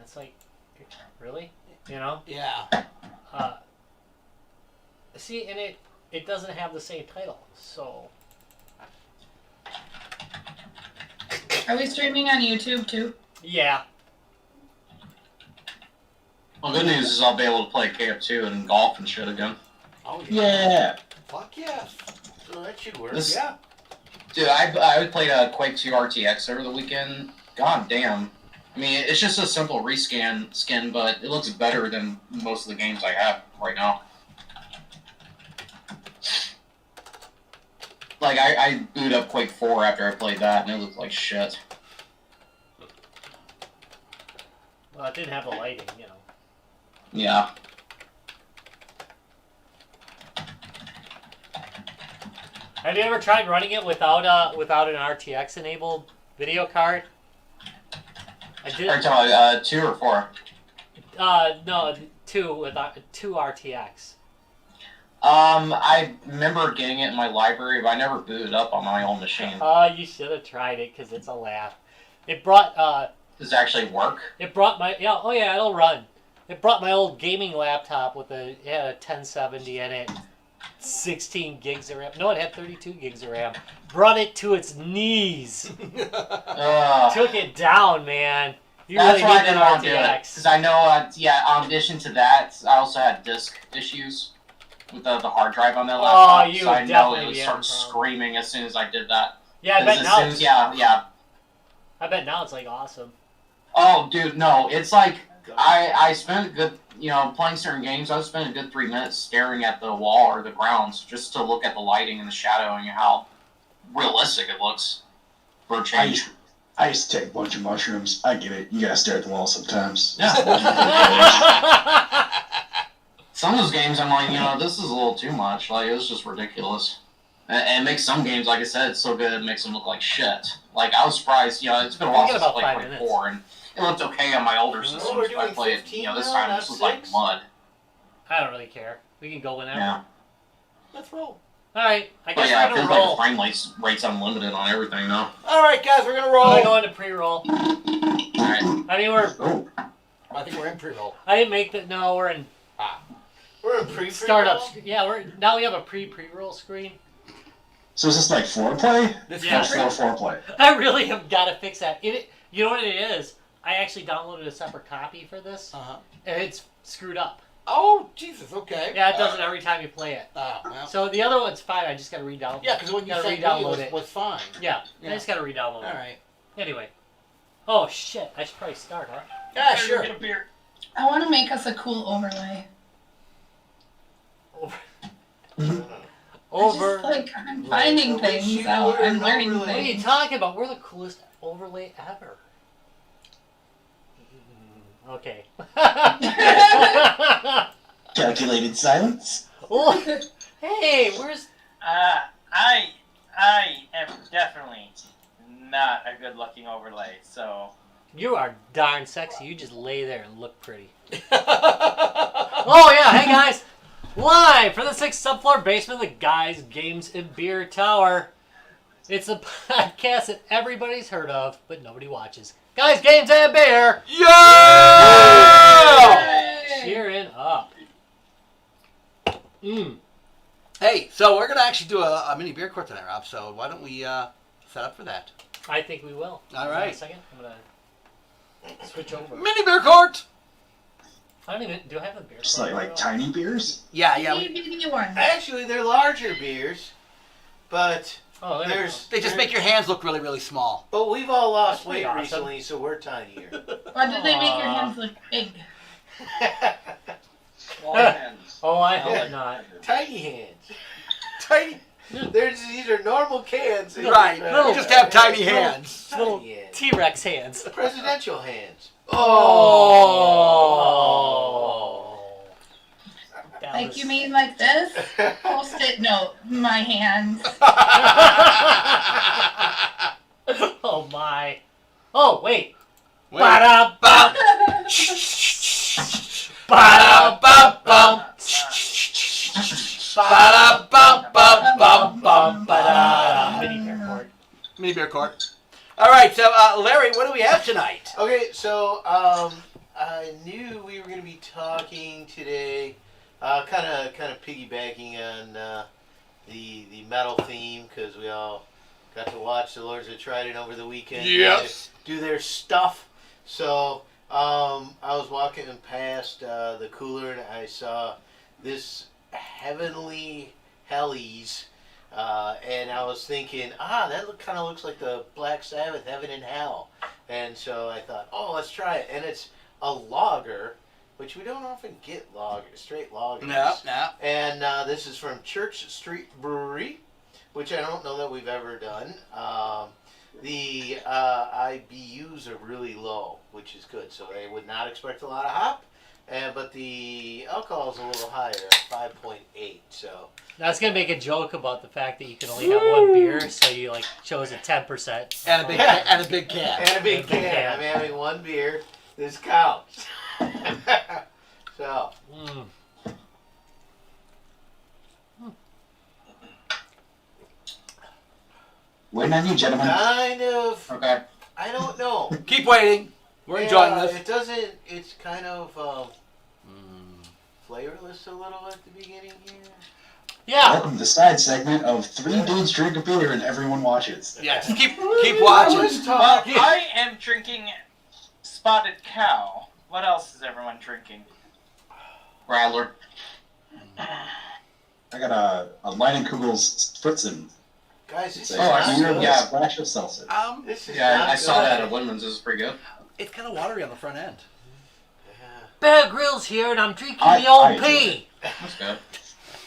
it's like, really? You know? Yeah. See, and it doesn't have the same title, so... Are we streaming on YouTube too? Yeah. Well, good news is I'll be able to play KF2 and golf and shit again. Oh, Yeah. Fuck yes. So that should work. This- Yeah. Dude, I played a Quake 2 RTX over the weekend. God damn. I mean, it's just a simple rescan skin, but it looks better than most of the games I have right now. Like, I booted up Quake 4 after I played that, and it looked like shit. Well, it didn't have the lighting, you know. Yeah. Have you ever tried running it without an RTX enabled video card? I did. Are you talking about 2 or 4? No, 2 with 2 RTX. I remember getting it in my library, but I never booted up on my own machine. You should have tried it because it's a laugh. It brought Does it actually work? It brought my oh yeah, it'll run. It brought my old gaming laptop with a 1070 in it, 16 gigs of RAM. No, it had 32 gigs of RAM. Brought it to its knees. Took it down, man. You That's really why I need didn't that want to do it. RTX. Because I know, in addition to that, I also had disk issues with the hard drive on that laptop. you so I know definitely it would had start a problem. screaming as soon as I did that. Yeah, I bet now. Yeah. I bet now it's like awesome. Oh, dude, no. It's like, I spent a good, playing certain games, I was spending a good 3 minutes staring at the wall or the grounds just to look at the lighting and the shadowing and how realistic it looks for a change. I used to take a bunch of mushrooms. I get it. You gotta stare at the wall sometimes. Yeah. Some of those games, I'm like, this is a little too much. Like, it's just ridiculous. And it makes some games, like I said, so good it makes them look like shit. Like, I was surprised, it's been a while since I played Quake 4, and it looked okay on my older systems, we're but I doing played, 15 this now, time it not just looked like 6? mud. I don't really care. We can go whenever. Yeah. Let's roll. All right, I But guess yeah, it we're feels gonna like roll. the frame rate's unlimited on everything now. All right, guys, we're gonna roll. I'm gonna go into pre-roll. Alright. I mean, Oh. I think we're in pre-roll. I didn't make the. No, we're in We're in pre-roll. startup. Yeah, now we have a pre-roll screen. So is this like foreplay? This Yeah. is That's for foreplay. I really have got to fix that. You know what it is? I actually downloaded a separate copy for this, and it's screwed up. Oh, Jesus, okay. Yeah, it does it every time you play it. Well. So the other one's fine. I just got to re-download. Yeah, because when you gotta said re-download it was fine. Yeah, Yeah. I just got to re-download All it. right. Anyway. Oh shit! I should probably start, huh? Yeah, sure. Get a beer. I want to make us a cool overlay. Over. I'm finding things, so I'm learning What are you things. talking about? We're the coolest overlay ever. Okay. Calculated silence. Oh, hey, where's... I am definitely not a good-looking overlay, so... You are darn sexy. You just lay there and look pretty. Oh, yeah. Hey, guys. Live from the 6th subfloor basement of the Guys, Games, and Beer Tower. It's a podcast that everybody's heard of, but nobody watches. Guys, Games, and Beer. Yeah! Cheering up. Hey, so we're going to actually do a mini beer court tonight, Rob, so why don't we set up for that? I think we will. All Hold on right. a second. I'm going to switch over. Mini beer court! I don't even... Do I have a beer? Just card? like tiny beers. Yeah. Maybe one. Actually, they're larger beers, but Oh, there there's... They just make your hands look really, really small. But we've all lost That's pretty weight awesome. recently, so we're tinier. Why did they make your hands look big? Oh, I hope not. Tiny hands. Tiny... These are normal cans. Right. Little- You just have tiny hands. Little Tiny hands. T-Rex hands. Presidential hands. Oh. That Like was- you mean like this? Post-it note, my hands. Oh my. Oh wait. Wait. Ba-da-bum. Ba-da-bum-bum. Ba-da-bum-bum-bum. Ba-da. Mini beer court. Mini beer court. All right, so Larry, what do we have tonight? Okay, so I knew we were going to be talking today, kind of piggybacking on the metal theme, because we all got to watch the Lords of Trident over the weekend. Yes. Do their stuff. So I was walking past the cooler and I saw this Heavenly Hellies. And I was thinking, that kind of looks like the Black Sabbath Heaven and Hell. And so I thought, let's try it. And it's a lager, which we don't often get straight lagers. No. And this is from Church Street Brewery, which I don't know that we've ever done. The IBUs are really low, which is good. So I would not expect a lot of hop. But the alcohol is a little higher at 5.8. So I was gonna make a joke about the fact that you can only have one beer, so you chose a 10%. And a big can. And a big can. I'm having one beer. This counts. So. Waiting on you, gentlemen. Kind of. Okay. I don't know. Keep waiting. We're enjoying this. It doesn't. It's kind of flavorless a little at the beginning here. Yeah. Welcome to the side segment of 3 dudes drink a beer and everyone watches. Yeah, just keep watching. Well, I am drinking Spotted Cow. What else is everyone drinking? Rattler. I got a Leinenkugel's Spritzen. Guys, this It's is a not weird good. splash of seltzer. This is Yeah, not I saw good. that at Woodman's. It was pretty good. It's kind of watery on the front end. Yeah. Bear Grylls here, and I'm drinking I the old enjoy P. That's good.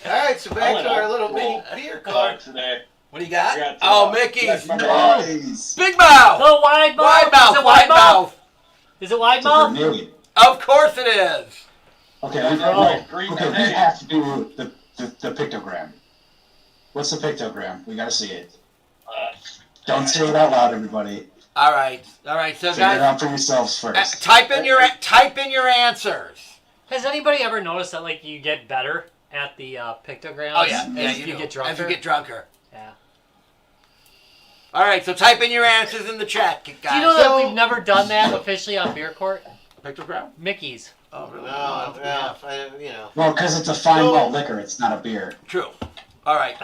All right, so back to our little mini beer club. today. What do you got? I got, Oh, Mickey's. Nice. Big mouth. The wide mouth. Wide mouth. Is it Wide mouth. Is it wide It's a mouth? grenade. Of course it is. Okay, we have to do the pictogram. What's the pictogram? We gotta see it. Don't say it out loud, everybody. All right. So Figure it guys, out for yourselves first. type in your answers. Has anybody ever noticed that you get better at the pictograms? Oh yeah, as you you do. get drunker. As you get drunker. Yeah. All right, so type in your answers in the chat, guys. Do you know that we've never done that officially on Beer Court? Pictogram? Mickey's. Oh really? No, Yeah. Well, because it's a fine malt liquor, it's not a beer. True. All right.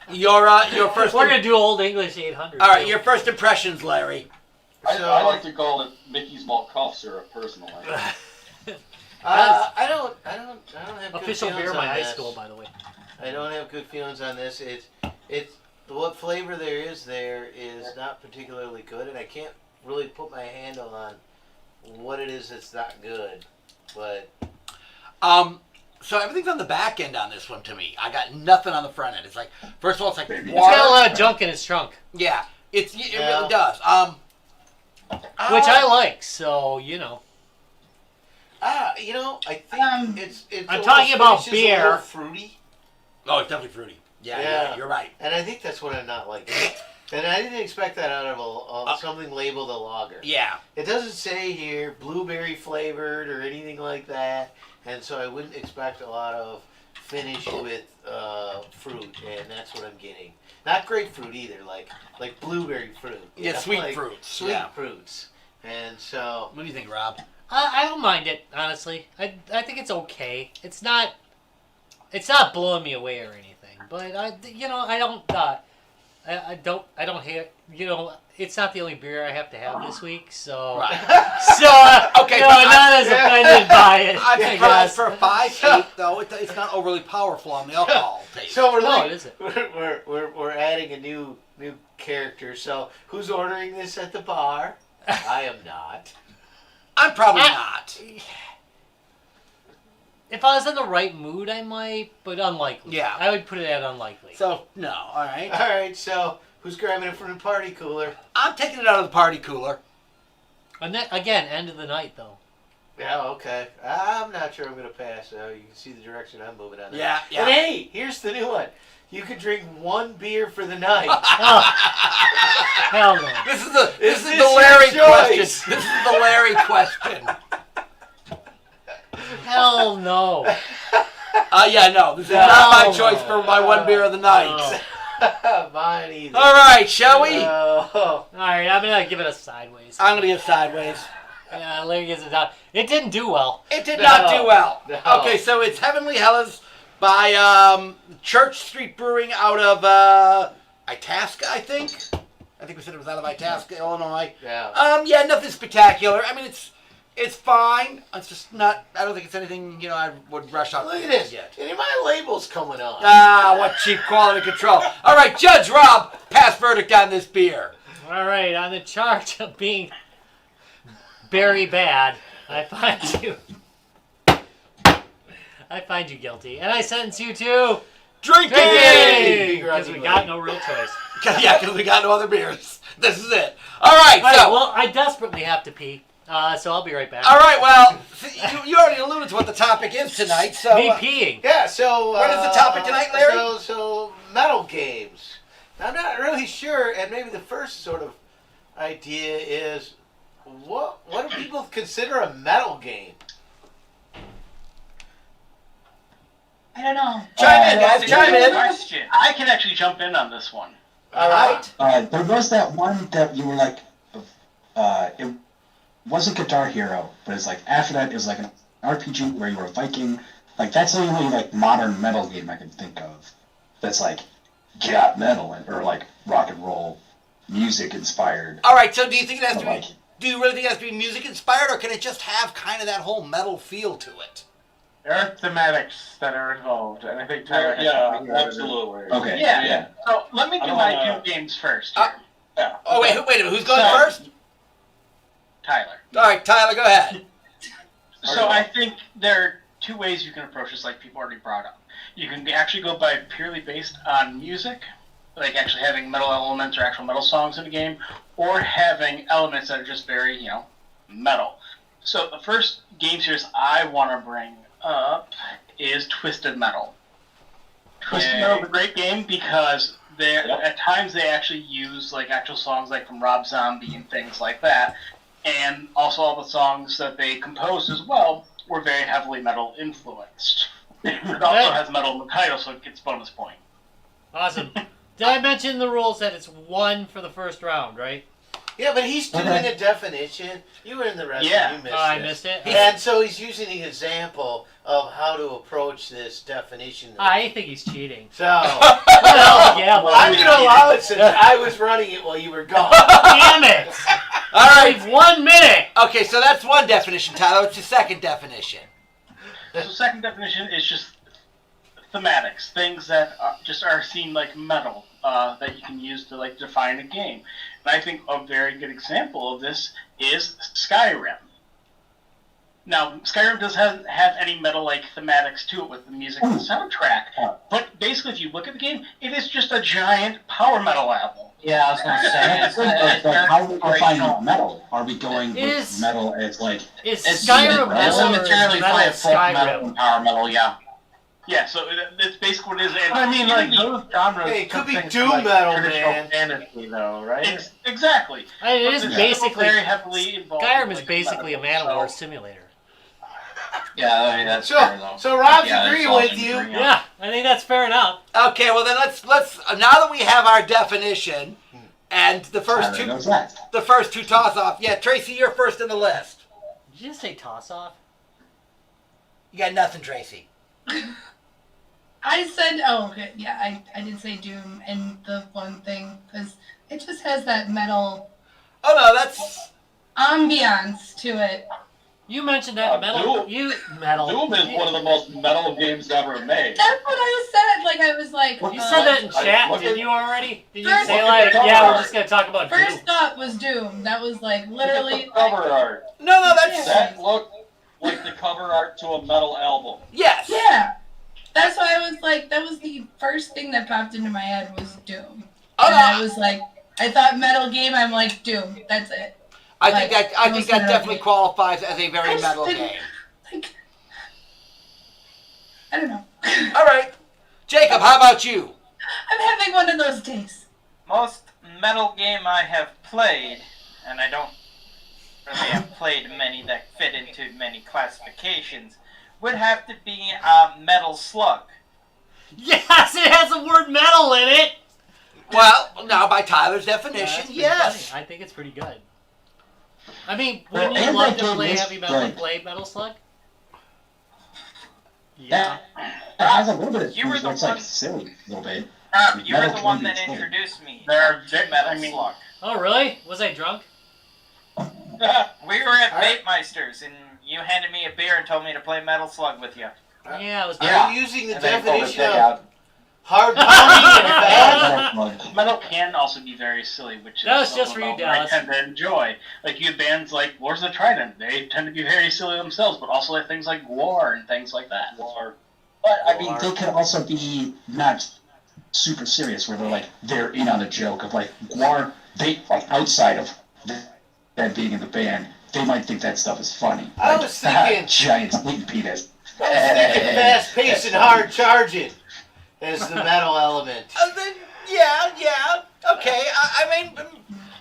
Your first. We're gonna do Old English 800. All right, too. your first impressions, Larry. I like to call it Mickey's malt cough syrup personally. I don't have Official good beer feelings of my on high this. school, by the way. I don't have good feelings on this. It's what flavor there is not particularly good, and I can't really put my handle on what it is that's not good. But So everything's on the back end on this one to me. I got nothing on the front end. It's like, first of all, it's like It's water. got a lot of junk in its trunk, Yeah, it Yeah. really does. which I like. So I think it's. I'm talking about finishes a little beer. fruity, Oh, it's definitely fruity. Yeah, you're right. and I think that's what I'm not liking. And I didn't expect that out of something labeled a lager. Yeah. It doesn't say here blueberry flavored or anything like that, and so I wouldn't expect a lot of finish with fruit, and that's what I'm getting. Not grapefruit either, like blueberry fruit. Yeah, sweet fruits. Sweet Yeah. fruits, and so What do you think, Rob? I don't mind it, honestly. I think it's okay. It's not blowing me away or anything. But I don't hate. It's not the only beer I have to have this week. So Right. okay, but not as offended by it. I'm I surprised guess. for a 5.8 though. It's not overly powerful on the alcohol taste. so we're No, it isn't. we're adding a new character. So who's ordering this at the bar? I am not. I'm probably not. If I was in the right mood, I might, but unlikely. Yeah. I would put it at unlikely. So no. All right. All right, so who's grabbing it from the party cooler? I'm taking it out of the party cooler. And then, again, end of the night though. Yeah, okay. I'm not sure I'm going to pass. You can see the direction I'm moving on. Yeah. And hey, here's the new one. You could drink one beer for the night. Oh, hell no. This is the Is this the your Larry question. choice? This is the Larry question. Hell no. Yeah, no. This is not my choice for my one beer of the night. Mine either. All right, shall we? Oh. All right, I'm gonna give it a sideways. I'm gonna get sideways. Yeah, Larry gives it down. It didn't do well. It did not do well. No. Okay, so it's Heavenly Hellas by Church Street Brewing out of Itasca, I think. I think we said it was out of Itasca, Illinois. Yeah. Yeah, nothing spectacular. I mean, it's fine. It's just not. I don't think it's anything I would rush out. Look at this. Yet. Any of my labels coming on. Ah, what cheap quality control. All right, Judge Rob, pass verdict on this beer. All right, on the charge of being very bad, I find you guilty, and I sentence you to Drinking! because we got no real choice. Yeah, because we got no other beers. This is it. All right, All right, so. well, I desperately have to pee, so I'll be right back. All right, well, you already alluded to what the topic is tonight, so. Me peeing. Yeah, so... What is the topic tonight, Larry? So metal games. I'm not really sure, and maybe the first sort of idea is, what do people consider a metal game? I don't know. Chime in, guys, chime in. Question. I can actually jump in on this one. All right. There was that one that you were like, it wasn't Guitar Hero, but it's like after that it was like an RPG where you were a Viking. Like that's the only like modern metal game I can think of that's like got metal or like rock and roll music inspired. All right, so do you think it has to Like, be, do you really think it has to be music inspired, or can it just have kind of that whole metal feel to it? There are thematics that are involved, and I think Tyler has Yeah, something to do. absolutely. okay, Yeah. yeah. So let me I do don't my wanna- two games first. Here. Yeah. Oh, wait a minute, who's going So- first? Tyler. All right, Tyler, go ahead. So I think there are two ways you can approach this, like people already brought up. You can actually go by purely based on music, like actually having metal elements or actual metal songs in the game, or having elements that are just very, metal. So the first game series I want to bring up is Twisted Metal. Twisted Yay. Metal is a great game because Yep. at times they actually use like actual songs like from Rob Zombie and things like that. And also all the songs that they composed as well were very heavily metal influenced. It also has metal in the title, so it gets bonus point. Awesome. Did I mention the rules that it's one for the first round, right? Yeah, but he's doing Okay. a definition. You were in the rest, Yeah. you missed Oh, I this. missed it. And so he's using an example of how to approach this definition. I think he's cheating. So, Well, yeah, well, I'm going to allow it since I was running it while you were gone. damn it! All right. We've 1 minute. Okay, so that's one definition, Tyler. What's the second definition? So second definition is just thematics, things that are seen like metal that you can use to like define a game. And I think a very good example of this is Skyrim. Now, Skyrim doesn't have any metal-like thematics to it with the music and the soundtrack, but basically, if you look at the game, it is just a giant power metal album. Yeah, I was gonna say it's But how do we define inspirational. metal? Are we going with Is- metal as like Is It's Skyrim it's metal or is materially metal play folk metal Skyrim? and power metal. Yeah. Yeah, so it's basically what it is. And I mean, like, even those genres Hey, it could be something doom like metal, traditional man. fantasy, though, right? exactly. It But is they're basically very heavily involved. Skyrim in, is like, basically a metal, Man-of-War so- simulator. Yeah, I mean, that's fair though. So Rob's Yeah, agreeing that's all I with can you. bring up. Yeah, I think that's fair enough. Okay, well then let's now that we have our definition and the first Tyler two knows that. toss off. Yeah, Tracy, you're first in the list. Did you just say toss off? You got nothing, Tracy. I said, oh, okay, yeah, I did say Doom and the one thing, because it just has that metal Oh no, that's ambiance to it. You mentioned that metal. Doom. You metal. Doom is one of the most metal games ever made. That's what I said. Like, I was like, You said that in I- chat, look did at- you already? Did you First- say look at like, the yeah, cover we're just gonna talk about first Doom? thought was Doom. That was like Look at literally the cover art. no, that's That looked like the cover art to a metal album. yes. yeah. That's why I was like, that was the first thing that popped into my head was Doom. Oh And I no, was like, I thought metal game. I'm like Doom. That's it. I think that most definitely metal. qualifies as a I very just metal didn't- game. Like, I don't know. All right, Jacob, how about you? I'm having one of those days. Most metal game I have played, and I don't really have played many that fit into many classifications, would have to be Metal Slug. Yes, it has the word metal in it. Well, now by Tyler's definition, That's pretty yes. funny. I think it's pretty good. I mean, wouldn't you and love that to game play is, heavy metal and like- play Metal Slug? That has a little bit of You were things the where it's like one- silly a little bit. You were Metal the can one be that silly. introduced me There to are, Metal I mean, Slug. Oh, really? Was I drunk? We were at Alright. Vape Meisters, and you handed me a beer and told me to play Metal Slug with you. Yeah, it was. Are you using the And then he pulled his definition dick of out. hard pounding and fast? Like, metal can also be very silly, which That is was just for you, something that I Dallas. tend to enjoy. Like you have bands like Wars of the Trident, they tend to be very silly themselves, but also like things like War and things like that. War. But I mean, they could also be not super serious, where they're in on a joke of like Guar. They like outside of that being in the band, they might think that stuff is funny. I Like, was thinking- giant eating penis. I was thinking fast paced and hard charging as the metal element. Then, yeah, okay. I mean,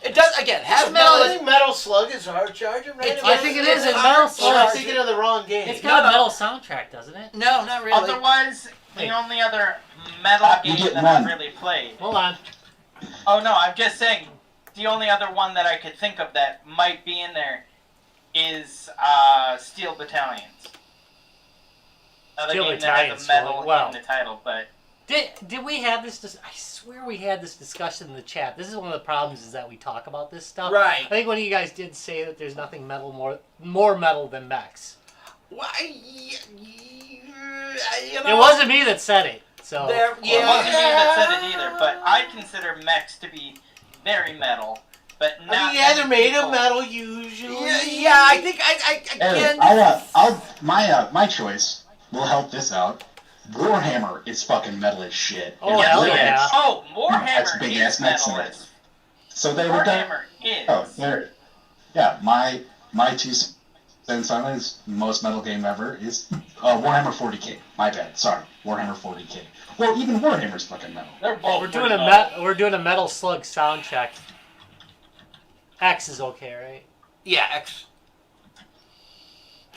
it does again. Has I metal. think Metal Slug is hard charging, right? I think it is in It's Metal hard Slug. I'm thinking of the wrong game. It's got a No. metal soundtrack, doesn't it? No, not really. Otherwise, Wait. the only other metal You game get that one. I've really played. Hold on. Oh no, I'm just saying, the only other one that I could think of that might be in there is Steel Battalions. Another Steel game that Battalions, has a metal well. in the title, but Did we have this? I swear we had this discussion in the chat. This is one of the problems is that we talk about this stuff. Right. I think one of you guys did say that there's nothing more metal than mechs. Why? You know, It wasn't me that said it. So There, well, it wasn't me yeah. that said it either. But I consider mechs to be very metal, but not. I mean, yeah, they're many made of people- metal usually. Yeah, I think Hey, again. my choice will help this out. Warhammer is fucking metal as shit. Oh, Yeah, hell yeah. yeah. Oh, That's Warhammer big is ass mechs in metal. it. So they were done. Warhammer is. Oh, there. Yeah, my 2 cents on it is most metal game ever is Warhammer 40k. My bad. Sorry, Warhammer 40k. Well, even Warhammer's fucking metal. They're both We're doing pretty a metal. we're doing a Metal Slug sound check. X is okay, right? Yeah, X.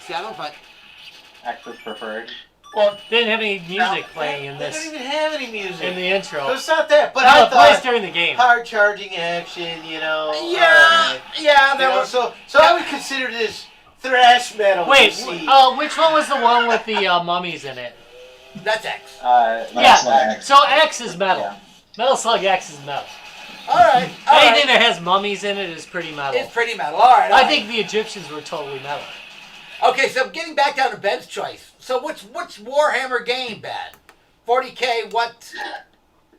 Yeah, I don't find. X is preferred. Well, didn't have any music playing in They don't this even have any music. in the intro. So it's not that, but No, I it plays thought during the game. hard charging action, Yeah, alright. yeah, You there know, was. so I would consider this thrash metal. Wait, you see. which one was the one with the mummies in it? That's X. Yeah, Slug X. so X is metal. Yeah. Metal Slug X is metal. All right, Anything that has mummies in it is pretty metal. It's pretty metal. All right. I think the Egyptians were totally metal. Okay, so getting back down to Ben's choice. So which Warhammer game, Ben? 40k. What?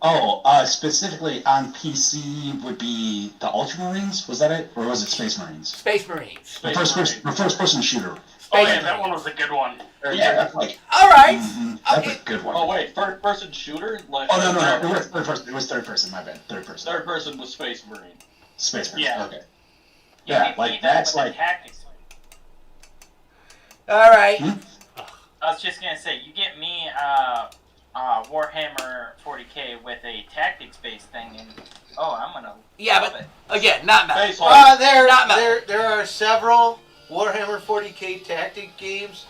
Oh, specifically on PC would be the Ultramarines. Was that it, or was it Space Marines? Space Marines. The first person shooter. Oh yeah, that one was a good one. Yeah, that's like. All right. That's Okay. a good one. Oh wait, third person shooter? Like, Oh no! It was third person. It was third person. My bad. Third person. Third person was Space Marine. Space Marine. Yeah. Okay. You Yeah, can like, beat them that's with a like- tactics. All right. I was just gonna say, you get me Warhammer 40k with a tactics-based thing, and I'm gonna Yeah, love but it. again, not metal. Space Marine. There are several Warhammer 40k tactic games,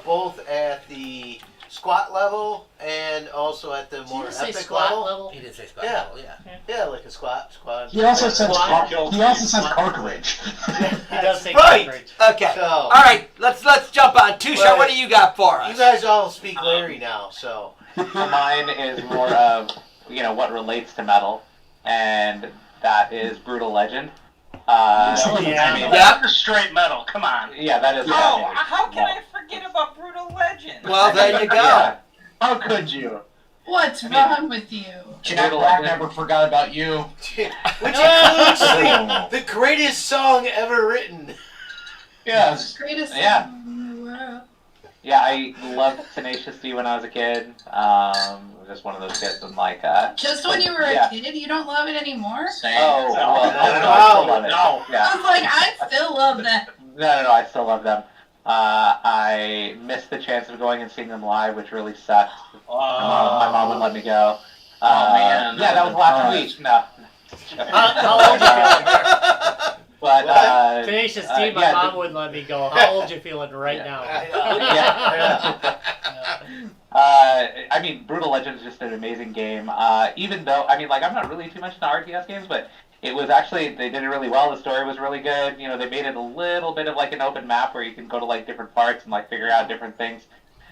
both at the squat level and also at the Did more you say epic squat level. level? He did say squad Yeah. metal, yeah. Yeah, like a squat. He also says Squad. he also says cartilage. He does say Right. cartridge. Okay. So, All right. Let's jump on. Tusha, Right. what do you got for us? you guys all speak Larry now, so. Mine is more of, what relates to metal, and that is Brutal Legend. Yeah. I mean, Yeah. That's just straight metal. Come on. yeah, that is. Oh, how can I forget about Brutal Legend? Well, there you go. Yeah. How could you? What's wrong with you? Jack Black never forgot about you. Which includes the greatest song ever written. Yes. Greatest Yeah. song in the world. Yeah, I loved Tenacious D when I was a kid. Just one of those kids. I'm like, Just when you were a Yeah. kid, you don't love it anymore? oh, well, No. I still love it. No. I Yeah. was like, I still love that. No, I still love them. I missed the chance of going and seeing them live, which really sucked. My mom wouldn't let me go. Oh, man. Yeah, that was last week. No. How old you But feeling? Tenacious D, my yeah, mom wouldn't let me go. How old you feeling right Yeah. now? Yeah. I mean, Brutal Legend is just an amazing game. Even though, I'm not really too much into RTS games, but it was actually, they did it really well. The story was really good. You know, they made it a little bit of like an open map where you can go to like different parts and like figure out different things.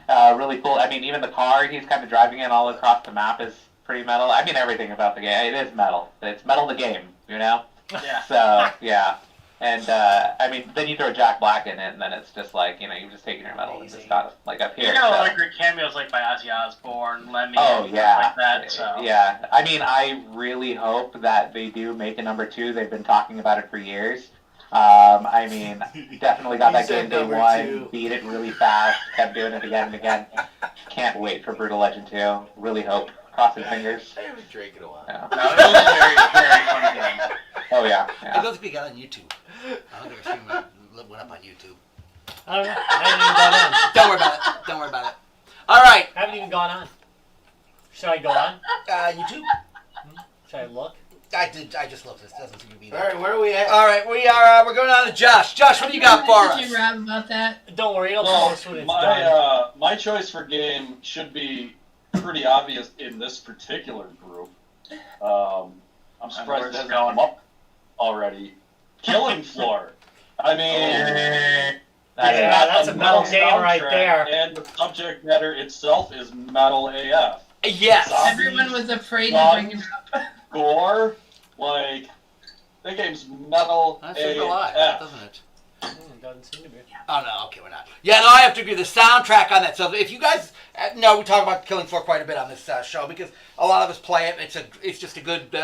Really cool. I mean, even the car he's kind of driving in all across the map is pretty metal. I mean, everything about the game. It is metal. It's metal the game, you know? Yeah. So, yeah. And, I mean, then you throw Jack Black in it, and then it's just like, you know, you've just taken your metal and just got it, like, up here. You got a lot so. of great cameos, like by Ozzy Osbourne, Lemmy, Oh, and yeah. stuff like that. So. Yeah. I mean, I really hope that they do make a number 2. They've been talking about it for years. I mean, definitely got that game day 1, beat it really fast, kept doing it again and again. Can't wait for Brutal Legend 2. Really hope. Crossing fingers. I haven't drank in a while. Yeah. No, it was a very, very fun game. Oh, yeah. I don't think we got on YouTube. I don't think our stream went up on YouTube. I don't know. I haven't even gone on. Don't worry about it. Don't worry about it. All right. I haven't even gone on. Should I go on? YouTube. Should I look? I just looked. This doesn't seem to be there. All right, where are we at? All right, we're going on to Josh. Josh, what do you got for Did us? you, Rob, about that? Don't worry, it'll post when it's done. My choice for game should be pretty obvious in this particular group. I'm surprised it hasn't come up already. Killing Floor. I mean, that's a metal game right there. And the subject matter itself is metal AF. Yes. Zombies, Everyone was afraid to bring it up. gore, like, that game's metal That's AF. a lie, doesn't it? Doesn't seem to be. Oh, no, okay, we're not. Yeah, no, I have to agree. The soundtrack on that. So if you guys know, we talk about Killing Floor quite a bit on this show because a lot of us play it. It's just a good,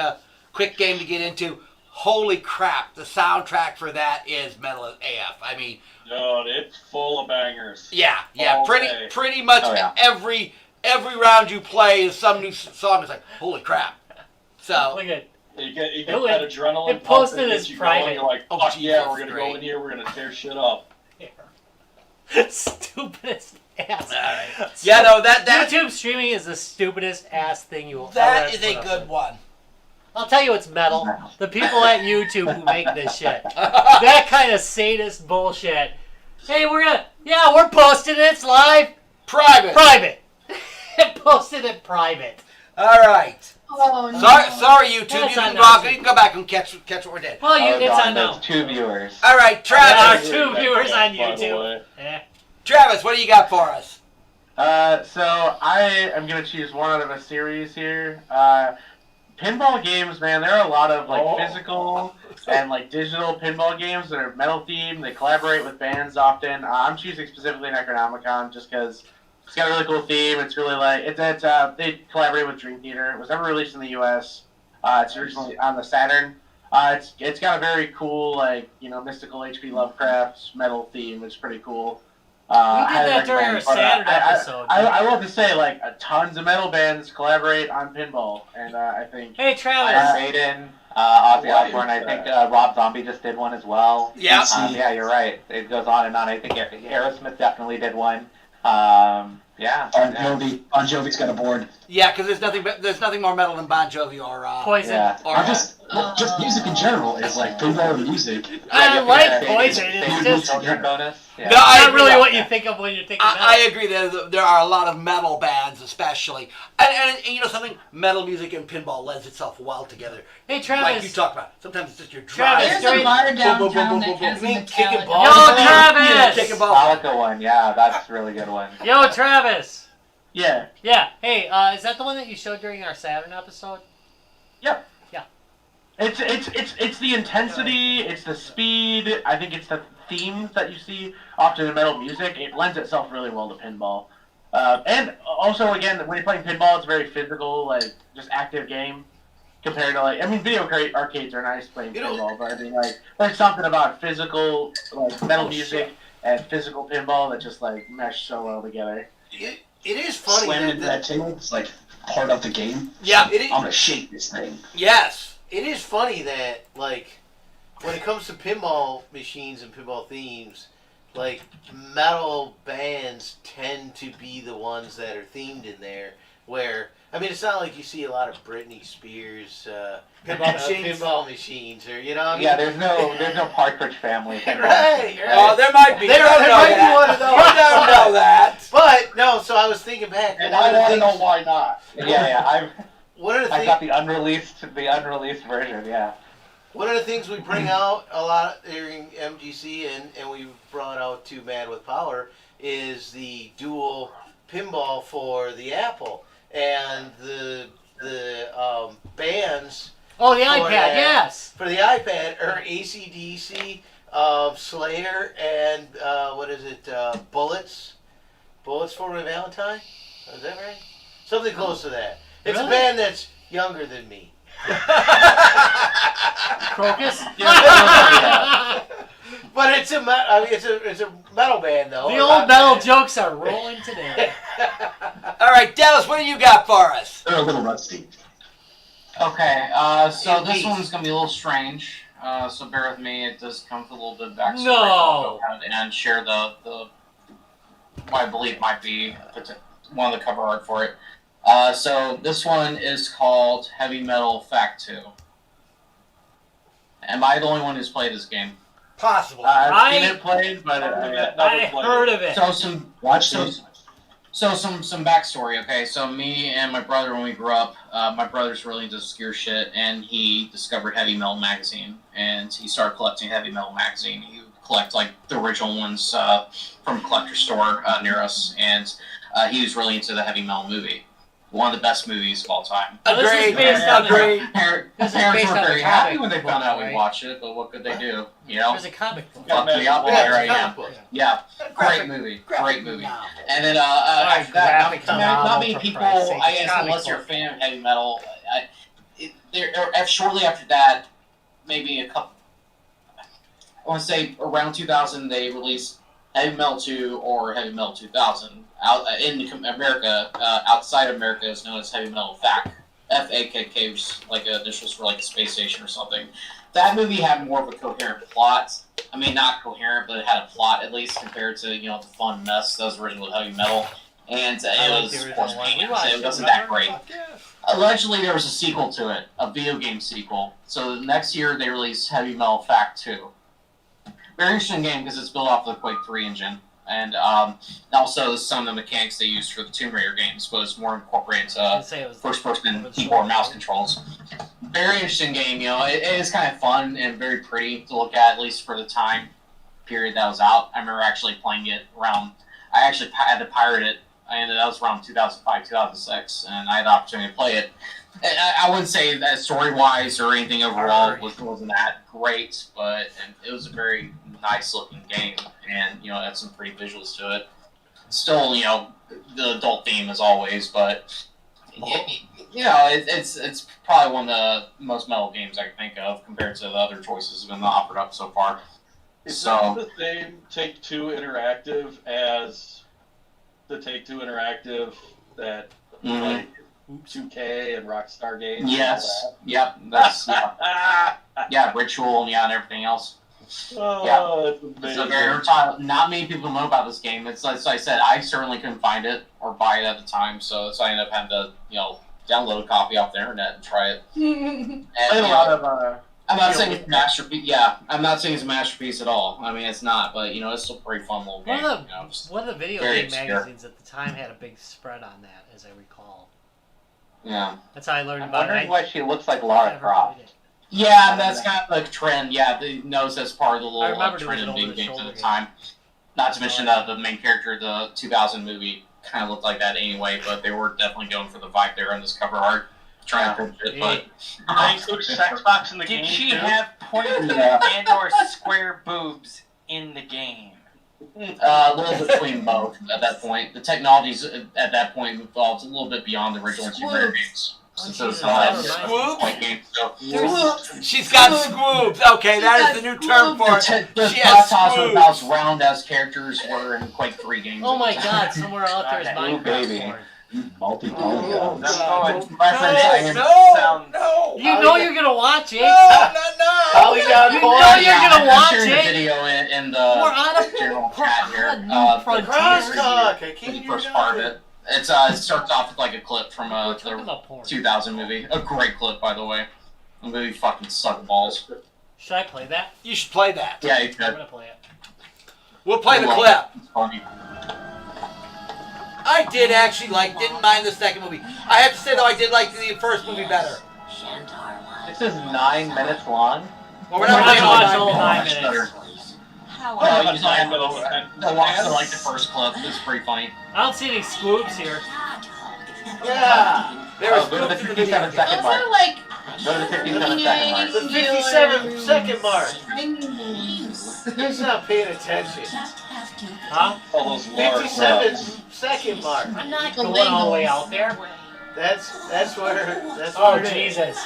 quick game to get into. Holy crap, the soundtrack for that is metal AF. I mean... Dude, it's full of bangers. Yeah, All pretty day. pretty much every round you play is some new song. It's like, holy crap. So... Look at You get that adrenaline it pump posted that as gets you private. going. You're like, Oh, fuck yeah, Jesus, we're going to great. go in here, we're going to tear shit up. stupidest ass. Alright. Yeah, no, that YouTube streaming is the stupidest ass thing you will ever that is put a up good with. one. I'll tell you what's metal. The people at YouTube who make this shit. That kind of sadist bullshit. Hey, we're posting it. It's live. Private. Posted it private. All right. Oh, no. Sorry, YouTube. That's You on can go back and catch what we're doing. Well, it's God, on now. those 2 viewers. All right, Travis. There are 2 viewers on By the YouTube. way. Eh. Travis, what do you got for us? So I am gonna choose one out of a series here. Pinball games, man, there are a lot of like physical and like digital pinball games that are metal themed. They collaborate with bands often. I'm choosing specifically Necronomicon just because it's got a really cool theme. It's really like they collaborate with Dream Theater. It was never released in the U.S. It's originally on the Saturn. It's got a very cool like mystical H.P. Lovecraft metal theme. It's pretty cool. We did that during our Saturn episode. I love to say, like, tons of metal bands collaborate on pinball, and I think... Hey, Travis. Iron Maiden, Ozzy Osbourne, I think Rob Zombie just did one as well. Yeah. Yeah, you're right. It goes on and on. I think Aerosmith definitely did one. Yeah. Bon Jovi's got a board. Yeah, because there's nothing more metal than Bon Jovi or Poison. Yeah. or I'm just music in general is like pinball and music. I like Poison. It's just bonus. Yeah. No, I not agree. really what you think of when you're thinking metal. I agree. There are a lot of metal bands, especially, and you know something. Metal music and pinball lends itself well together. Hey, Travis. Like you talked about. Sometimes it's just your Travis, drive. There's a bar Boom, boom, downtown boom, that boom, has boom, a boom. Kicking Metallica. balls. Yo, Travis! Kicking balls. Metallica one, yeah, that's a really good one. Yo, Travis. Yeah. Yeah. Hey, is that the one that you showed during our Saturn episode? Yep. Yeah. It's the intensity, it's the speed, I think it's the themes that you see often in metal music. It lends itself really well to pinball. And also, again, when you're playing pinball, it's a very physical, like, just active game. Compared to, video arcades are nice playing pinball, but I mean, like, there's something about physical, like, metal music and physical pinball that just, like, mesh so well together. It is funny Slam into that table. It's like part of the game. Yeah, I'm gonna shake this thing. Yes, it is funny that when it comes to pinball machines and pinball themes, metal bands tend to be the ones that are themed in there. Where it's not like you see a lot of Britney Spears pinball machines, or Yeah, there's no Partridge Family. Right. Oh, there might be. There might be one of those. You don't know that. But no, so I was thinking back. And I want to know why not. Yeah, One of the I things. got the unreleased version. Yeah. One of the things we bring out a lot during MGC and we brought out to Mad with Power is the dual pinball for the Apple and the bands. Oh, the for iPad, that- yes. For the iPad are AC/DC, Slayer, and what is it? Bullets for my Valentine. Is that right? Something close to that. It's Really? a band that's younger than me. Crocus? But it's a metal band though. The a old rock metal band. jokes are rolling today. All right, Dallas, what do you got for us? They're a little rusty. Okay, so this Indeed. one's gonna be a little strange. So bear with me. It does come with a little bit of backstory. No. I'll go ahead and share the what I believe might be one of the cover art for it. So this one is called Heavy Metal Fact 2. Am I the only one who's played this game? Possible. I've seen it played, but I heard of it. So some Watch so, these. so some backstory. Okay, so me and my brother, when we grew up, my brother's really into obscure shit, and he discovered Heavy Metal magazine, and he started collecting Heavy Metal magazine. He would collect like the original ones from a collector store near us, and he was really into the Heavy Metal movie. One of the best movies of all time. Now, this is Agreed. based on Agreed. This is Parents based were on a very happy comic when they book, found out we right? watched it, but what could they do? You know? There's a comic book. Fuck me up, Yeah, here I it's a am. comic book. Yeah, great movie. Great movie. And then, after that, graphic not novel, many for people, Christ's sake, I it's guess, comic unless you're a book. fan of heavy metal, shortly after that, maybe I want to say around 2000, they released Heavy Metal 2 or Heavy Metal 2000. In America, outside America, is known as Heavy Metal FAK. FAKK, which is like initials for like a space station or something. That movie had more of a coherent plot. I mean, not coherent, but it had a plot at least compared to the fun mess that was original Heavy Metal. And I it like was, the of course, original one. We banned, watched so it, it wasn't that remember? great. Allegedly, there was a sequel to it, a video game sequel. So the next year, they released Heavy Metal FAK 2. Very interesting game because it's built off the Quake 3 engine. And also some of the mechanics they used for the Tomb Raider games was more incorporated I'd into say it was first-person keyboard mouse controls. Very interesting game, it is kind of fun and very pretty to look at least for the time period that was out. I remember actually playing it around, I actually had to pirate it, and that was around 2005, 2006, and I had the opportunity to play it. I wouldn't say that story-wise or anything overall wasn't that great, but it was a very nice-looking game, and it had some pretty visuals to it. Still, the adult theme as always, but it's probably one of the most metal games I can think of compared to the other choices that have been offered up so far. Is So it the same Take-Two Interactive as the Take-Two Interactive that like 2K and Rockstar games? yes, yep, that's yeah, Ritual, and everything else. Oh, it's It's amazing. a very not many people know about this game. It's as I said, I certainly couldn't find it or buy it at the time, so I ended up having to download a copy off the internet and try it. And, Played a lot of I'm not saying it's a masterpiece. Yeah, I'm not saying it's a masterpiece at all. I mean, it's not, but it's still a pretty fun little game. One of the video very game obscure. magazines at the time had a big spread on that, as I recall. Yeah. That's how I learned I'm about it. wondering why she looks like Lara Croft. Yeah, that's kind of like a trend. Yeah, they knows that's part of the I little remember trend in doing it video over the games at shoulder the time. Not to mention Oh, the main character of the 2000 movie kind of looked like that anyway, but they were definitely going for the vibe there on this cover art. Trying to push it, but Did they include sex box in the Did game she too? have pointed Yeah. and or square boobs in the game? a little between both at that point. The technologies at that point evolved a little bit beyond the original Tomb Raider games. Since it was Squoops? point game, so. She's got squoops. Okay, that is the new term for it. The She has Protoss were squoops. about as round as characters were in Quake 3 games. Oh my god, somewhere out there is Okay. Minecraft baby. porn. Multi-polygons. That's going Reference, I am. No! You know you're gonna watch it! No! Polygon You porn. know you're gonna I'm watch sharing the it! video in We're the on a general we're chat on here. a new The frontier. Crosstalk. I can't the hear first part of nothing. it. It starts off with like a clip from We're talking the about porn. 2000 movie. A great clip, by the way. The movie fucking sucked balls. Should I play that? You should play that. Yeah, you I'm could. gonna play it. We'll play the You're clip. welcome. It's funny. I did actually didn't mind the second movie. I have to say though, I did like the first movie better. This is 9 minutes long. Well, we're We're not not playing gonna all watch the whole 9 Much minutes. better. How Oh, are it's you? fine, but I watched like the first clip. It's pretty funny. I don't see any squoops here. Yeah. There was Oh, go to the scoops in the video 57 game. second Those mark. are like Go to the 57 second mark. The 57-second mark. triangles. He's not paying attention. Huh? All those large 57-second mark. I'm not going all the way out there. That's where. That's Oh, where it is. Jesus.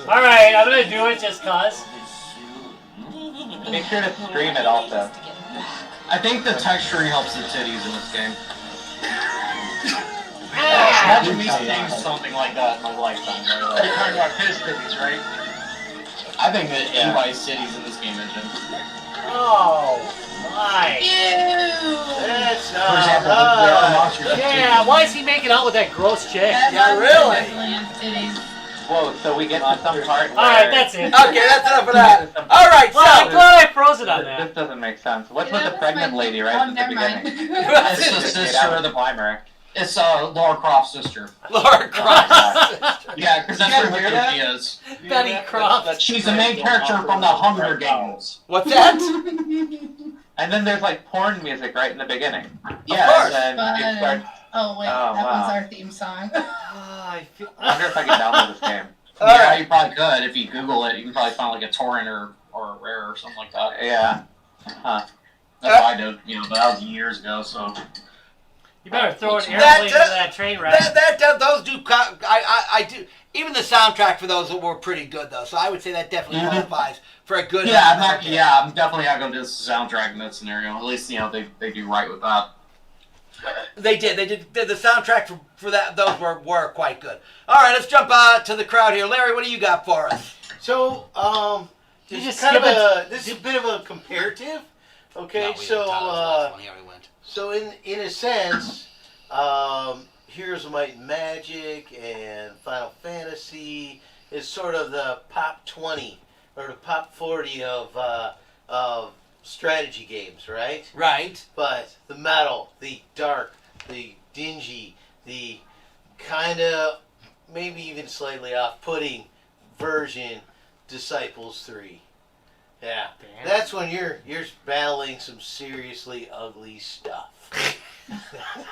Alright, I'm gonna do it just cause. Make sure to stream it also. I think the texturing helps the titties in this game. Ah! Imagine me seeing something like that in my lifetime. By the You're way. talking about his titties, right? I think that anybody's titties in this game engine. Oh, my. Ew. That's For example, there are monsters with Yeah, titties. why is he making out with that gross chick? That Yeah, monster really? definitely has titties. Whoa, so we get to some part where... Alright, that's it. Okay, that's enough of that. All right, Well, I'm so glad I froze it on This that. doesn't make sense. What's Yeah, with the that's pregnant my- lady right oh, at the never beginning? mind. It's the Get sister out of of the the. primer. It's Laura Croft's sister. Lord Christ. Yeah, because that's guys what hear that? she is. Betty Croft. She's the main character from the Hunger Games. What's that? And then there's like porn music right in the beginning. Yeah, course. And then it starts... Oh wait, Oh, that wow. was our theme song. I feel... I wonder if I can download this game. All yeah, right. you probably could if you Google it. You can probably find like a torrent or a rare or something like that. Yeah. Huh. That's what I did, but that was years ago. So You better throw an That, airplane into that train wreck. those do. I do. Even the soundtrack for those were pretty good though. So I would say that definitely qualifies for a good. I'm definitely not going to do the soundtrack in that scenario. At least they do right with that. They did. The soundtrack for that. Those were quite good. All right, let's jump to the crowd here. Larry, what do you got for us? So, You this just is kind of skip this is a bit of a comparative. Okay, No, we didn't. Tyler was the last one. He already went. So in a sense, Heroes of Might and Magic and Final Fantasy is sort of the pop 20 or the pop 40 of strategy games, right? Right. But the metal, the dark, the dingy, the kind of maybe even slightly off-putting version, Disciples 3. Yeah, Damn. that's when you're battling some seriously ugly stuff.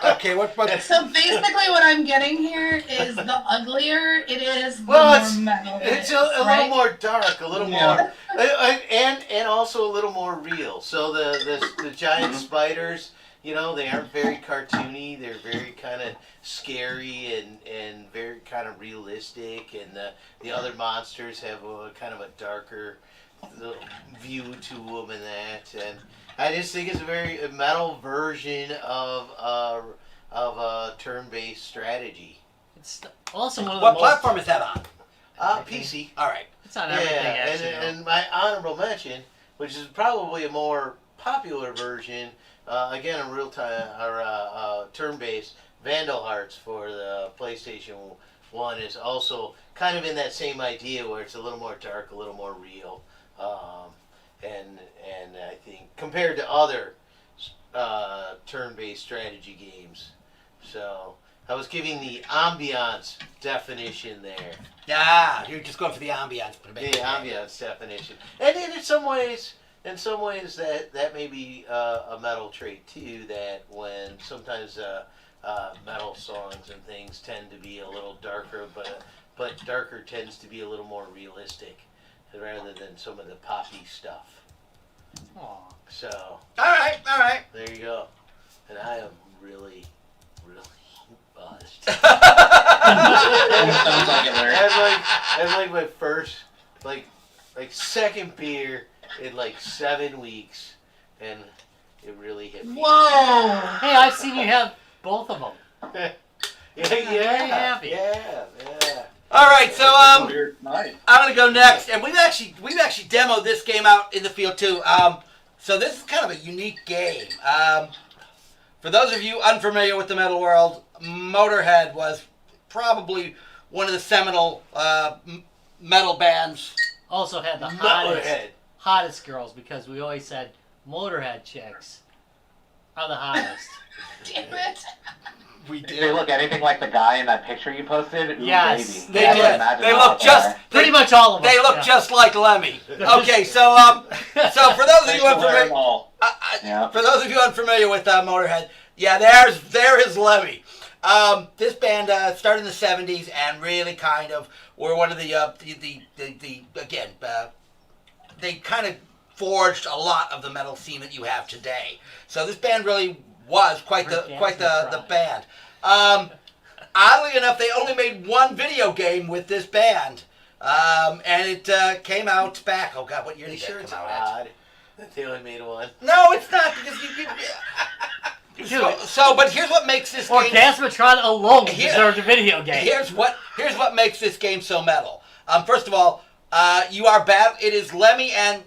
Okay. What? So basically, what I'm getting here is the uglier it is, the Well, more metal it It's is, a little right? more dark, a little more, and also a little more real. So the giant spiders, they aren't very cartoony. They're very kind of scary and very kind of realistic. And the other monsters have a kind of a darker view to them and that. And I just think it's a metal version of a turn-based strategy. It's also one of the What most... platform is that on? PC. All right. It's on everything, Yeah, actually. and my honorable mention, which is probably a more popular version, again a real time or turn-based, Vandal Hearts for the PlayStation 1 is also kind of in that same idea where it's a little more dark, a little more real, and I think compared to other turn-based strategy games. So I was giving the ambiance definition there. Yeah, you're just going for the ambiance. The ambiance definition, and in some ways, that may be a metal trait too. That when sometimes metal songs and things tend to be a little darker, but darker tends to be a little more realistic, rather than some of the poppy stuff. Aw. So All right. there you go, and I am really buzzed. Sounds like it, Larry. That's like my first, like second beer in like 7 weeks, and it really hit me. Whoa! Hey, I've seen you have both of them. Yeah, happy. yeah. All right. So Weird night. I'm gonna go next, and we've actually demoed this game out in the field too. So this is kind of a unique game. For those of you unfamiliar with the metal world, Motorhead was probably one of the seminal metal bands. Also had the Motorhead. hottest girls, because we always said Motorhead chicks are the hottest. Damn it! We If they do. look anything like the guy in that picture you posted, ooh, Yes, baby. They I would do. imagine They that look up just there. Pretty much all of them. They look yeah. just like Lemmy. Okay, so for those of you Facial hair unfamiliar, and all. Yeah. for those of you unfamiliar with Motorhead, yeah, there is Lemmy. This band started in the '70s and really kind of were one of the again they kind of forged a lot of the metal scene that you have today. So this band really was quite the band. Oddly enough, they only made one video game with this band, and it came out back. Oh God, what year Are you did sure that it's come out at? odd that they only made one? No, it's not because but here's what makes this game. Orgasmatron alone Here- deserved a video game. Here's what makes this game so metal. First of all, it is Lemmy and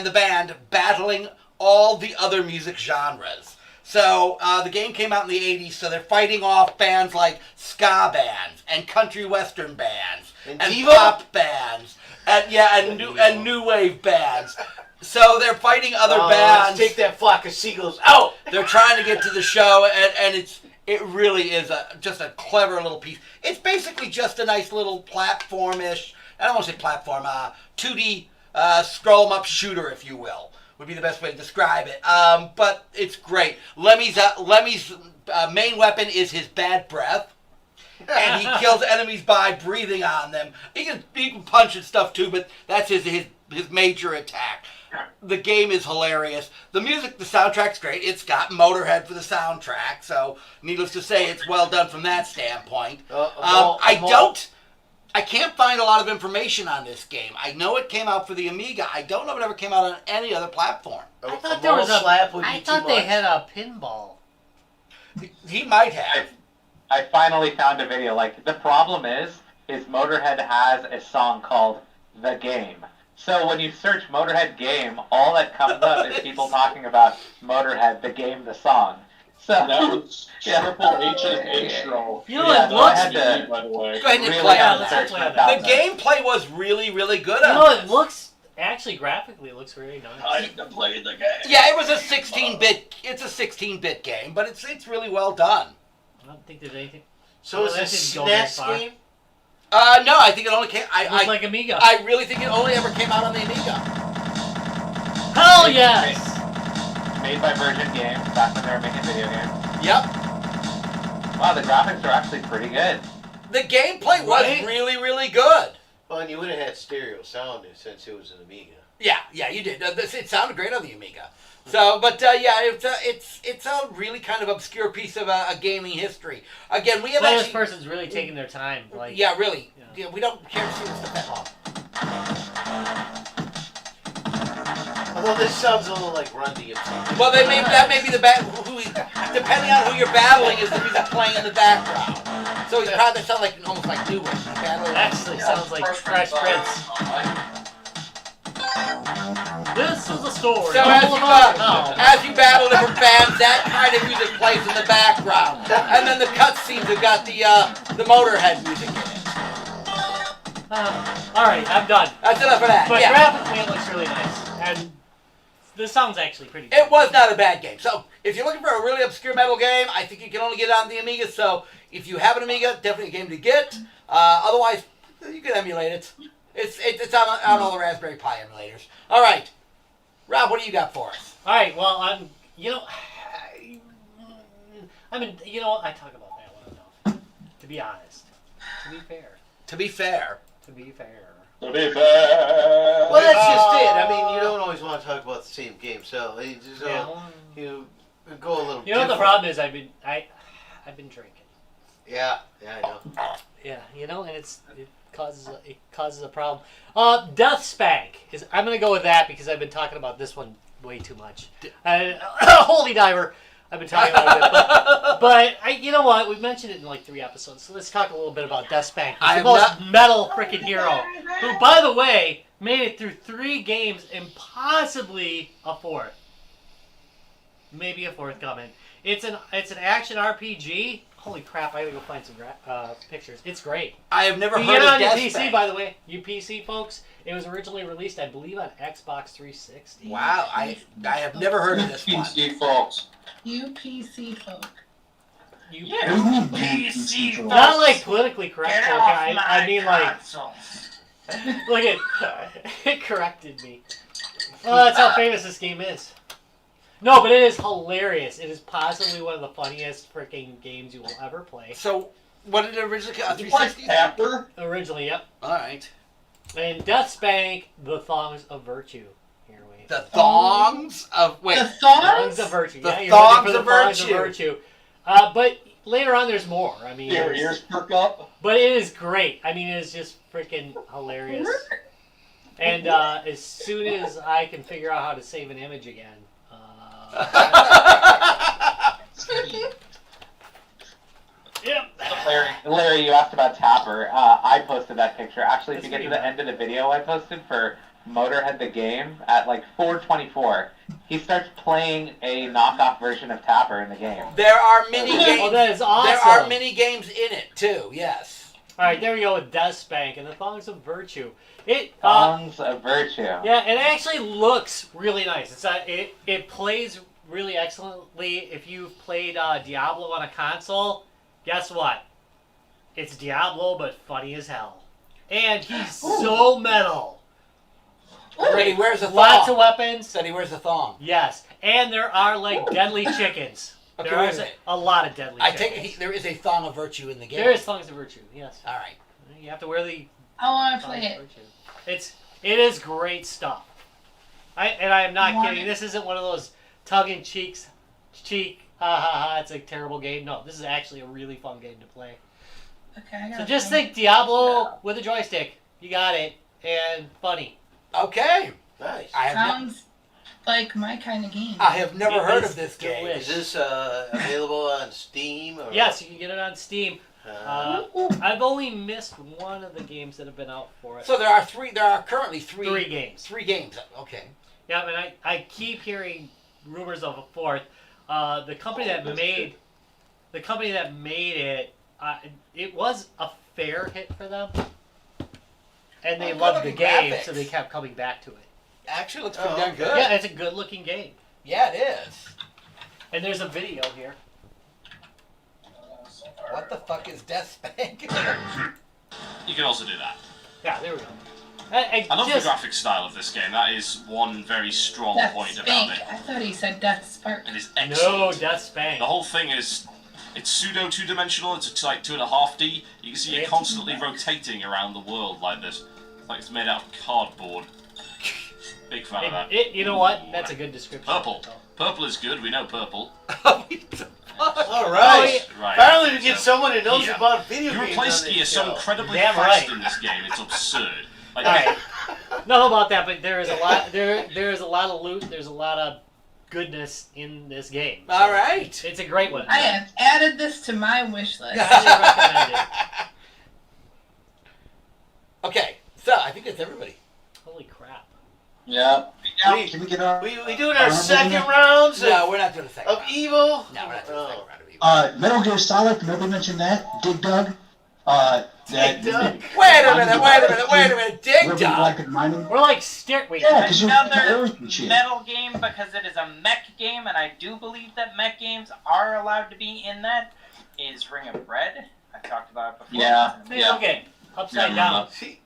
the band battling all the other music genres. So the game came out in the '80s, so they're fighting off bands like ska bands and country western bands And and diva? pop bands and new wave bands. So they're fighting other bands. Let's take that flock of seagulls out. They're trying to get to the show, and it really is just a clever little piece. It's basically just a nice little platform-ish. I don't want to say platform. 2D scroll 'em up shooter, if you will, would be the best way to describe it. But it's great. Lemmy's main weapon is his bad breath, and he kills enemies by breathing on them. He can punch and stuff too, but that's his major attack. The game is hilarious. The music, the soundtrack's great. It's got Motorhead for the soundtrack, so needless to say, it's well done from that standpoint. I can't find a lot of information on this game. I know it came out for the Amiga. I don't know if it ever came out on any other platform. I thought there was slap would be I too thought they much. had a pinball. He might have. I finally found a video. Like, the problem is Motorhead has a song called The Game. So when you search Motorhead game, all that comes up is people talking about Motorhead, the game, the song. So That was Triple H's intro. You know, Yeah, it so I looks. had to Go By the way. ahead and really play Yeah, on let's that. play on The that. gameplay was really, really good You on know, this. it looks actually graphically it looks very nice. I played the game. Yeah, it was a 16-bit. It's a 16-bit game, but it's really well done. I don't think there's anything. So Well, is that this didn't go very SNES far. game? No, I think it only came. It looks like Amiga. I really think it only ever came out on the Amiga. Hell yes! made by Virgin Games, back when they were making video games. Yep. Wow, the graphics are actually pretty good. The gameplay was Right? really, really good. Well, and you would have had stereo sound since it was an Amiga. Yeah, you did. It sounded great on the Amiga. So, but yeah, it's a really kind of obscure piece of gaming history. Again, we have Well, this actually. person's really taking their time. Like, Yeah, really. Yeah. Yeah, we don't care to see this stuff at all. Although this sounds a little like Run DMC. Well, that may be the depending on who you're battling is the music playing in the background. So he's probably sound like almost like New Wave. actually sounds like Fresh Prince. This is a story. So as you battle different bands, that kind of music plays in the background, and then the cutscenes have got the Motorhead music in it. All right, I'm done. That's enough of that. But Yeah, graphically, it looks really nice, and this sound's actually pretty good. it was not a bad game. So if you're looking for a really obscure metal game, I think you can only get it on the Amiga. So if you have an Amiga, definitely a game to get. Otherwise, you can emulate it. It's on all the Raspberry Pi emulators. All right, Rob, what do you got for us? All right, well, I talk about that one enough. To be honest, to be fair. To be fair. To be fair. Well, that's just it. I mean, you don't always want to talk about the same game, so you just you go a little. You know what the problem is? I've been drinking. Yeah, I know. Yeah, and it causes a problem. Death Spank is. I'm gonna go with that because I've been talking about this one way too much. Holy Diver. I've been talking about it, but you know what? We've mentioned it in like 3 episodes, so let's talk a little bit about Death Spank. The most metal freaking hero, who, by the way, made it through 3 games and possibly a 4th. Maybe a 4th coming. It's an action RPG. Holy crap! I gotta go find some pictures. It's great. I have never You heard get it of on your Death PC, Spank. by the way. You PC folks. It was originally released, I believe, on Xbox 360. Wow, I have never heard of this one. PC folks. You PC folk. you What do you mean, PC control? not like politically correct. Get Okay, off I my mean like console. look at it corrected me. Well, that's how famous this game is. No, but it is hilarious. It is possibly one of the funniest freaking games you will ever play. So, what did it originally come? You like 360? Tapper? Originally, yep. All right. And Death Spank, The Thongs of Virtue. Here, wait. The thongs of wait. The Thongs thongs? of Virtue. The Yeah, you're Thongs looking for of the Thongs of Virtue. Virtue. But later on, there's more. I mean, Your there's- ears perk up? but it is great. I mean, it is just freaking hilarious. And as soon as I can figure out how to save an image again, yep. Larry, you asked about Tapper. I posted that picture. Actually, if That's you get to pretty the end of the video I posted for Motorhead the game, at like 4:24, he starts playing a knockoff version of Tapper in the game. There are mini games. Oh, that is awesome. There are mini games in it too. Yes. All right, there we go with Death Spank and the Thongs of Virtue. It Songs of Virtue. yeah, it actually looks really nice. It's it plays really excellently. If you've played Diablo on a console, guess what? It's Diablo, but funny as hell. And he's so metal. But he wears a thong. Lots of weapons. Said he wears a thong. Yes, and there are like deadly chickens. Okay, There wait is a minute. a lot of deadly I chickens. take it there is a thong of virtue in the game. There is Thongs of Virtue, yes. All right. You have to wear the I want to Thongs play of it. Virtue. It is great stuff. I am not Want kidding. it. This isn't one of those cheek, ha ha ha, it's a terrible game. No, this is actually a really fun game to play. Okay, I So gotta just play think Diablo with a joystick. You got it. And funny. Okay. Nice. I have, Sounds like my kind of game. I have never It heard is of this game. delish. Is this available on Steam? Or? Yes, you can get it on Steam. Uh, I've only missed one of the games that have been out for it. So there are three. There are currently three. Three games. 3 games. Okay. Yeah, and I keep hearing rumors of a fourth. The company that made it, it was a fair hit for them, and they Good loved the looking game, graphics. so they kept coming back to it. Actually, looks pretty Oh, darn okay. good. Yeah, it's a good looking game, Yeah, it is. and there's a video here. What the fuck is Death Spank? You can also do that. Yeah, there we go. I love just, the graphic style of this game. That is one very strong Death point about Spank. it. I thought he said Death Spark. It is No, excellent. Death Spank. The whole thing is, it's pseudo two-dimensional. It's like 2.5D. You can see it constantly rotating around the world like this. It's like it's made out of cardboard. Big fan of that. You know what? That's a good description. Purple. Purple is good. We know purple. all Oh, right. Right. Finally, we get someone who knows Yeah. about video Your games. play on ski this is so show. incredibly Damn fast right. in this game. It's absurd. Like, All right. Not about that, but there is a lot. There is a lot of loot. There's a lot of goodness in this game. So All right. it's a great one. I have added this to my wish list. Highly recommend it. Okay, so I think that's everybody. Holy crap! Yeah. Can we get our We doing our second rounds No, we're not doing a second of round. Evil? No, we're not doing a second round of Evil. Metal Gear Solid? Nobody mentioned that. Dig Dug. Dig Dug. Wait a minute, Dig Ruby Dug. Black and Mining. We're like wait. Yeah, because you're Another everything shit. metal game because it is a mech game, and I do believe that mech games are allowed to be in that, is Ring of Bread. I talked about it before. Yeah. Video game. Upside down. See,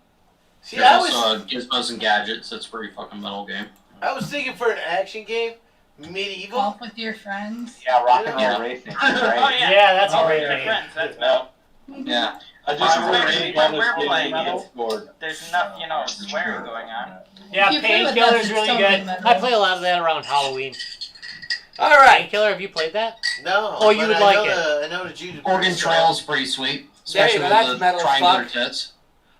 I was Gizmos and Gadgets. That's a pretty fucking metal game. thinking for an action game, Medieval. Golf with your friends. Yeah, rock and roll Yeah. racing. Oh Right? yeah, Yeah, that's a Oh, great your game. friends. That's Yeah. metal. Yeah. I just Especially really when want we're to playing get it. board. There's enough, swearing going on. Yeah, If you play with us, Painkiller's it's really totally good. metal. I play a lot of that around Halloween. All right. Painkiller, have you played that? No. Oh, you but would I like know it. I know the G2B. Oregon Trail's pretty sweet. There you Especially go, that's with the metal as triangular fuck. tits.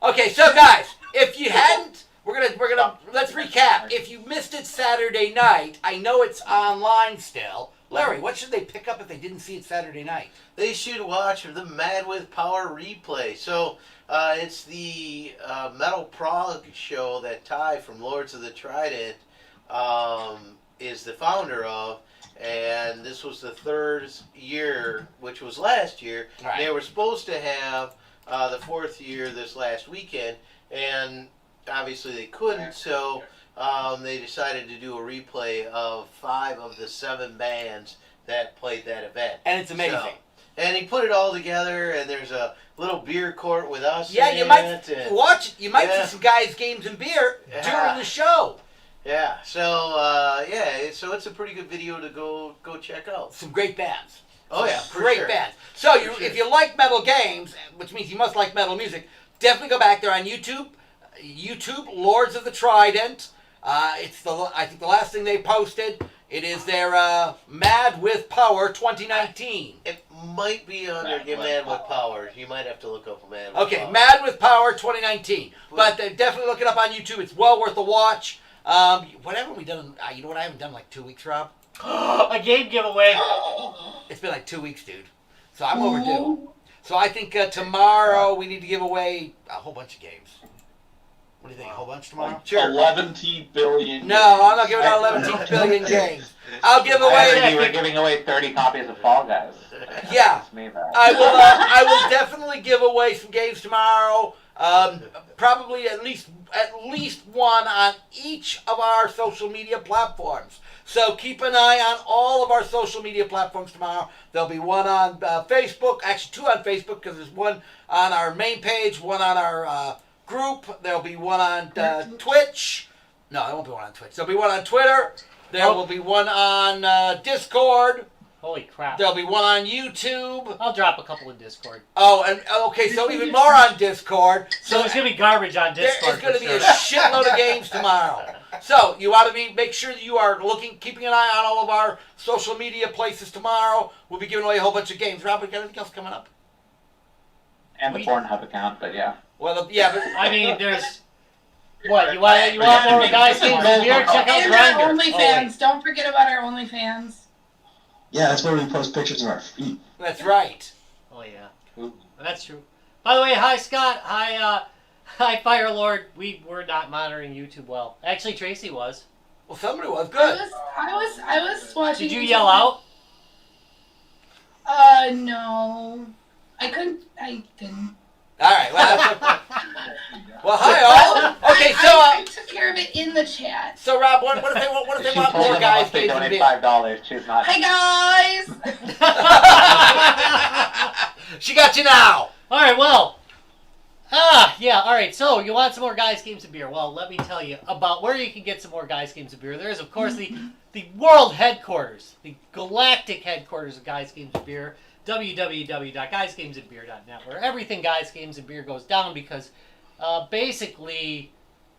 Okay, so guys, if you hadn't, we're gonna let's recap. If you missed it Saturday night, I know it's online still. Larry, what should they pick up if they didn't see it Saturday night? They should watch the Mad with Power replay. So it's the Metal Prog show that Ty from Lords of the Trident is the founder of. And this was the third year, which was last year. Right. They were supposed to have the fourth year this last weekend, and obviously they couldn't, so they decided to do a replay of 5 of the 7 bands that played that event. And it's amazing. So, And he put it all together, and there's a little beer court with us. Yeah, in you might it, and, watch it. You might Yeah. see some guys, games, and beer during the show. Yeah. So so it's a pretty good video to go check out. Some great bands. Oh yeah, for Great sure. bands. So For sure. if you like metal games, which means you must like metal music, definitely go back there on YouTube. YouTube Lords of the Trident. I think the last thing they posted. It is their Mad with Power 2019. It might be under Mad with Power. You might have to look up Mad with Okay, Power. Mad with Power 2019. But definitely look it up on YouTube. It's well worth a watch. What haven't we done? You know what I haven't done in like 2 weeks, Rob? A game giveaway. It's been like 2 weeks, dude. So I'm overdue. So I think tomorrow we need to give away a whole bunch of games. What do you think? A whole bunch tomorrow? Like 11 billion. No, I'm not giving out 11 billion games. I'll give I heard away. you were giving away 30 copies of Fall Guys. Yeah, That's me, man. I will definitely give away some games tomorrow. Probably at least one on each of our social media platforms. So keep an eye on all of our social media platforms tomorrow. There'll be one on Facebook, actually two on Facebook, because there's one on our main page, one on our group. There'll be one on Twitch. No, there won't be one on Twitch. There'll be one on Twitter. There will be one on Discord. Holy crap. There'll be one on YouTube. I'll drop a couple in Discord. Oh, and okay, so even more on Discord. So there's going to be garbage on Discord. There's going to be for a sure. shitload of games tomorrow. So you want to make sure that you are keeping an eye on all of our social media places tomorrow. We'll be giving away a whole bunch of games. Rob, we got anything else coming up? And the Pornhub account, but yeah. Well, yeah, but I mean, there's... What, you want more guys games in here? Check out And our Grindr. OnlyFans. Don't forget about our OnlyFans. Yeah, that's where we post pictures of our feet. That's right. Oh, yeah. That's true. By the way, hi, Scott. Hi, Fire Lord. We were not monitoring YouTube well. Actually, Tracy was. Well, somebody was good. I was watching. Did you yell out? No. I didn't. All right. Well, hi all. Okay, so I took care of it in the chat. So Rob, what if they want told more them guys unless they games and donate beer? $5. She's not. Hi guys. She got you now. All right, well. Yeah, all right. So you want some more guys games and beer? Well, let me tell you about where you can get some more guys games and beer. There is, of course, the world headquarters, the galactic headquarters of Guys Games and Beer, www.guysgamesandbeer.net, where everything Guys Games and Beer goes down because basically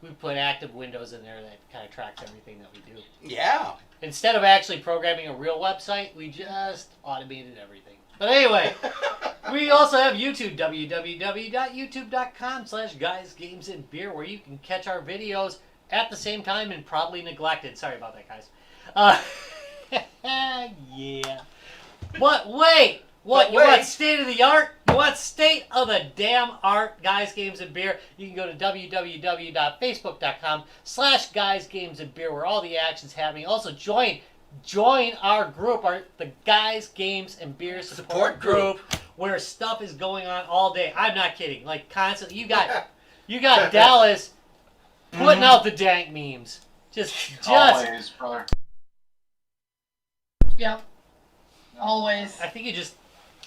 we put active windows in there that kind of tracks everything that we do. Yeah. Instead of actually programming a real website, we just automated everything. But anyway, we also have YouTube, www.youtube.com/guysgamesandbeer, where you can catch our videos at the same time and probably neglected. Sorry about that, guys. Yeah. But wait! What? You want state of the art? You want state of the damn art, Guys Games and Beer? You can go to www.facebook.com/guysgamesandbeer, where all the action's happening. Also, join our group, the Guys Games and Beer support group, where stuff is going on all day. I'm not kidding. Like constantly, you got Dallas putting out the dank memes. Just Always, brother. Yep. Always. I think you just.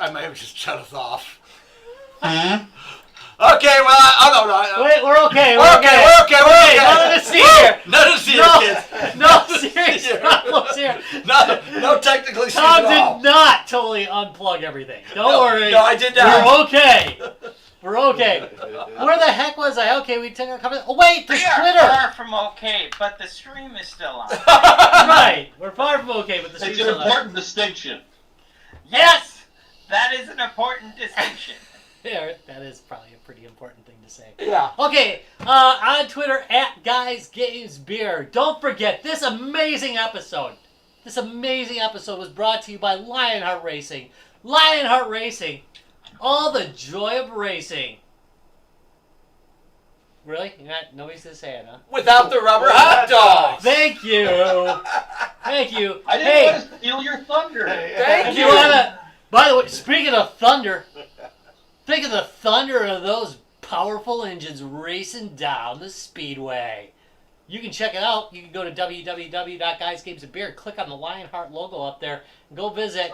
I might have just shut us off. Hmm? Okay, well, no. Wait, we're okay. We're okay. None of the here. None of the kids. No serious problems here. No technically Tom at all. did not totally unplug everything. Don't worry. No, I did not. We're okay. We're okay. Where the heck was I? Okay, we took a couple. Oh wait, there's We are Twitter. far from okay, but the stream is still on. Right, we're far from okay, but the It's stream's an still on. important distinction. Yes, that is an important distinction. Yeah, that is probably a pretty important thing to say. Yeah. Okay, on Twitter @GuysGamesBeer. Don't forget this amazing episode. This amazing episode was brought to you by Lionheart Racing. Lionheart Racing. All the joy of racing. Really? Nobody's to say it, huh? Without the rubber hot dogs. Thank you. Thank you. I didn't want to steal your thunder. Thank If you. you wanna, by the way, speaking of thunder, think of the thunder of those powerful engines racing down the speedway. You can check it out. You can go to www.guysgamesandbeer, click on the Lionheart logo up there, and go visit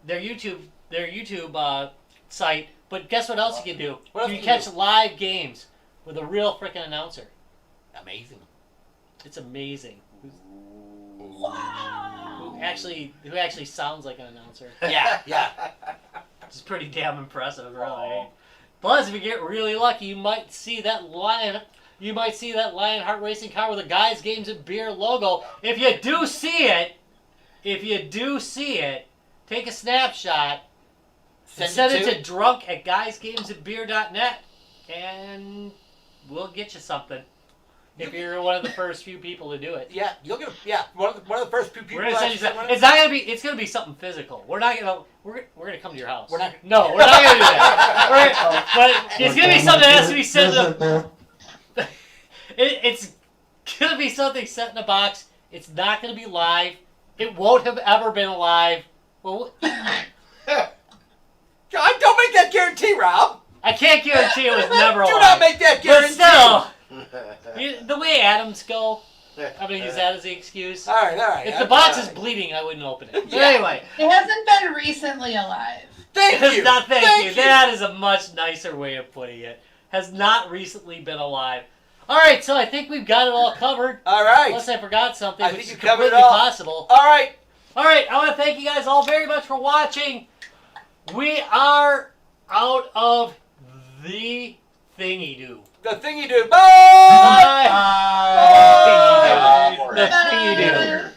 their YouTube their YouTube site. But guess what else you can do? What else You can can you catch live games with a real freaking announcer. Amazing. It's amazing. Who actually sounds like an announcer. Yeah. It's pretty damn impressive, really. Plus, if you get really lucky, you might see that Lionheart Racing car with a Guys, Games, and Beer logo. If you do see it, take a snapshot, send it to drunk@guysgamesandbeer.net, and we'll get you something. If you're one of the first few people to do it. Yeah, you'll get one of the first few people. We're gonna send you something. It's gonna be something physical. We're gonna come to your house. We're not. No, we're not gonna do that. But it's gonna be something that has to be sent to. It's gonna be something set in a box. It's not gonna be live. It won't have ever been live. Well, don't make that guarantee, Rob. I can't guarantee it was never live. Do not make that guarantee. But still. The way atoms go, I'm going to use that as the excuse. All right. If the box is bleeding, I wouldn't open it. But anyway. It hasn't been recently alive. Thank you. Thank you. That is a much nicer way of putting it. Has not recently been alive. All right, so I think we've got it all covered. All right. Unless I forgot something, I which think is you covered it completely all. possible. All right. I want to thank you guys all very much for watching. We are out of the thingy-doo. The thingy-doo. Bye! Bye! The thingy-doo.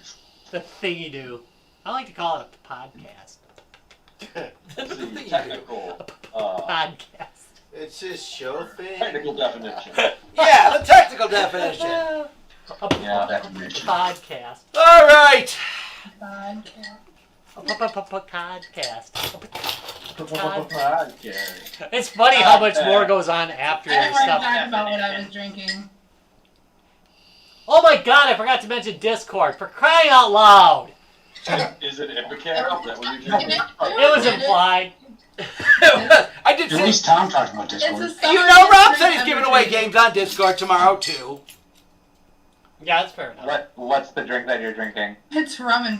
The thingy-doo. I like to call it a podcast. The technical, Podcast. It's his show thing. technical definition. Yeah, the technical definition. Podcast. All right. Podcast. Podcast. It's funny how much more goes on after I don't want to stuff. talk about what I was drinking. Oh my god, I forgot to mention Discord. For crying out loud. Is it Ipecac? Is that what you're drinking? It was implied. I did At say. least Tom talked about It's a Discord. summer You know, Rob drink said he's I've giving ever away drinking. games on Discord tomorrow too. Yeah, that's fair enough. What's the drink that you're drinking? It's rum and